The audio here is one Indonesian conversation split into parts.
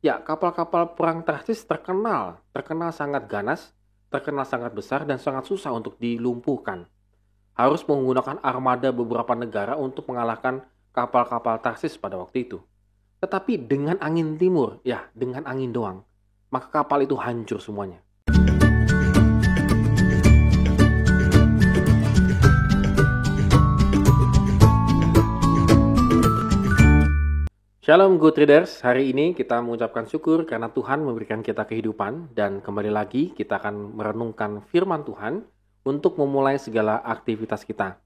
Ya, kapal-kapal perang Tarsis terkenal sangat ganas, terkenal sangat besar dan sangat susah untuk dilumpuhkan. Harus menggunakan armada beberapa negara untuk mengalahkan kapal-kapal Tarsis pada waktu itu. Tetapi dengan angin timur, ya dengan angin doang, maka kapal itu hancur semuanya. Shalom good readers, hari ini kita mengucapkan syukur karena Tuhan memberikan kita kehidupan dan kembali lagi kita akan merenungkan firman Tuhan untuk memulai segala aktivitas kita.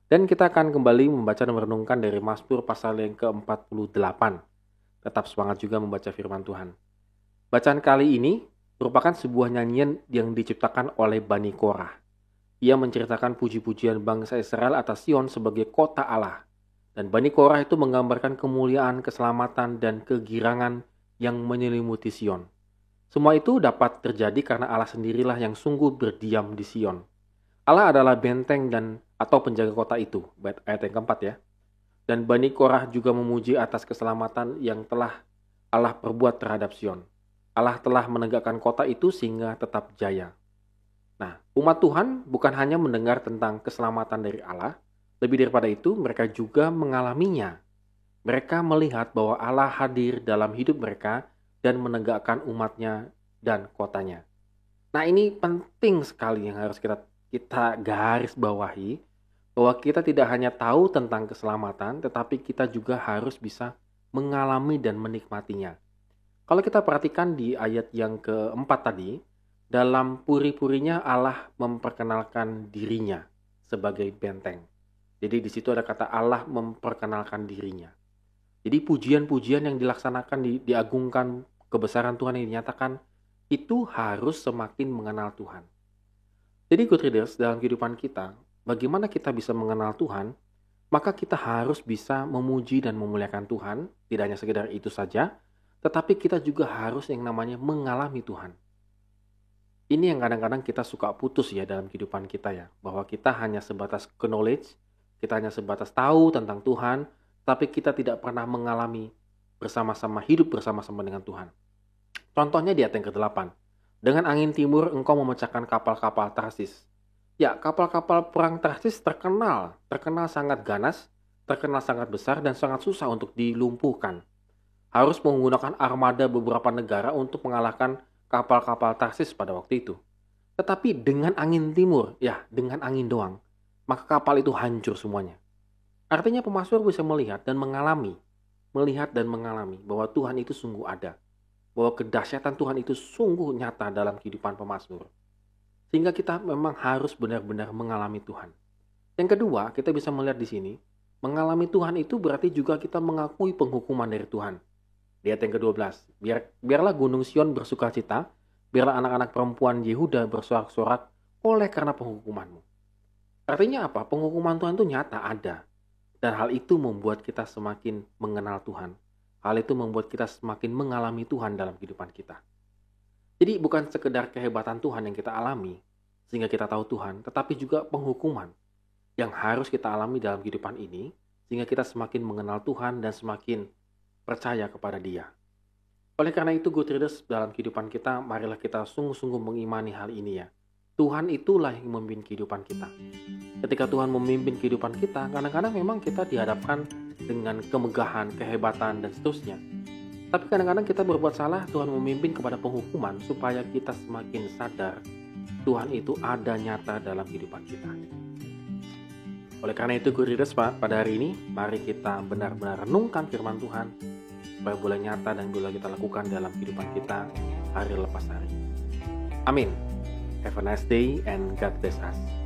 Dan kita akan kembali membaca dan merenungkan dari Mazmur pasal yang ke-48. Tetap semangat juga membaca firman Tuhan. Bacaan kali ini merupakan sebuah nyanyian yang diciptakan oleh Bani Korah. Ia menceritakan puji-pujian bangsa Israel atas Sion sebagai kota Allah. Dan Bani Korah itu menggambarkan kemuliaan, keselamatan, dan kegirangan yang menyelimuti Sion. Semua itu dapat terjadi karena Allah sendirilah yang sungguh berdiam di Sion. Allah adalah benteng atau penjaga kota itu, ayat yang keempat ya. Dan Bani Korah juga memuji atas keselamatan yang telah Allah perbuat terhadap Sion. Allah telah menegakkan kota itu sehingga tetap jaya. Nah, umat Tuhan bukan hanya mendengar tentang keselamatan dari Allah, lebih daripada itu, mereka juga mengalaminya. Mereka melihat bahwa Allah hadir dalam hidup mereka dan menegakkan umatnya dan kotanya. Nah, ini penting sekali yang harus kita garis bawahi, bahwa kita tidak hanya tahu tentang keselamatan, tetapi kita juga harus bisa mengalami dan menikmatinya. Kalau kita perhatikan di ayat yang keempat tadi, dalam puri-purinya Allah memperkenalkan dirinya sebagai benteng. Jadi di situ ada kata Allah memperkenalkan dirinya. Jadi pujian-pujian yang dilaksanakan, diagungkan, kebesaran Tuhan yang dinyatakan, itu harus semakin mengenal Tuhan. Jadi good readers, dalam kehidupan kita, bagaimana kita bisa mengenal Tuhan, maka kita harus bisa memuji dan memuliakan Tuhan, tidak hanya sekedar itu saja, tetapi kita juga harus yang namanya mengalami Tuhan. Ini yang kadang-kadang kita suka putus ya dalam kehidupan kita ya, bahwa kita hanya sebatas knowledge, kita hanya sebatas tahu tentang Tuhan, tapi kita tidak pernah mengalami bersama-sama, hidup bersama-sama dengan Tuhan. Contohnya di ayat yang ke-8. Dengan angin timur engkau memecahkan kapal-kapal Tarsis. Ya, kapal-kapal perang Tarsis terkenal sangat ganas, terkenal sangat besar dan sangat susah untuk dilumpuhkan. Harus menggunakan armada beberapa negara untuk mengalahkan kapal-kapal Tarsis pada waktu itu. Tetapi dengan angin timur, ya dengan angin doang, maka kapal itu hancur semuanya. Artinya pemazmur bisa melihat dan mengalami bahwa Tuhan itu sungguh ada. Bahwa kedahsyatan Tuhan itu sungguh nyata dalam kehidupan pemazmur. Sehingga kita memang harus benar-benar mengalami Tuhan. Yang kedua, kita bisa melihat di sini, mengalami Tuhan itu berarti juga kita mengakui penghukuman dari Tuhan. Di ayat yang ke-12, biarlah gunung Sion bersukacita, biarlah anak-anak perempuan Yehuda bersorak-sorak oleh karena penghukumanmu. Artinya apa? Penghukuman Tuhan itu nyata ada. Dan hal itu membuat kita semakin mengenal Tuhan. Hal itu membuat kita semakin mengalami Tuhan dalam kehidupan kita. Jadi bukan sekedar kehebatan Tuhan yang kita alami, sehingga kita tahu Tuhan, tetapi juga penghukuman yang harus kita alami dalam kehidupan ini, sehingga kita semakin mengenal Tuhan dan semakin percaya kepada Dia. Oleh karena itu, good readers, dalam kehidupan kita, marilah kita sungguh-sungguh mengimani hal ini ya. Tuhan itulah yang memimpin kehidupan kita. Ketika Tuhan memimpin kehidupan kita, kadang-kadang memang kita dihadapkan dengan kemegahan, kehebatan, dan seterusnya. Tapi kadang-kadang kita berbuat salah, Tuhan memimpin kepada penghukuman supaya kita semakin sadar Tuhan itu ada nyata dalam kehidupan kita. Oleh karena itu, good readers, pada hari ini, mari kita benar-benar renungkan firman Tuhan supaya boleh nyata dan boleh kita lakukan dalam kehidupan kita hari lepas hari. Amin. Have a nice day and God bless us.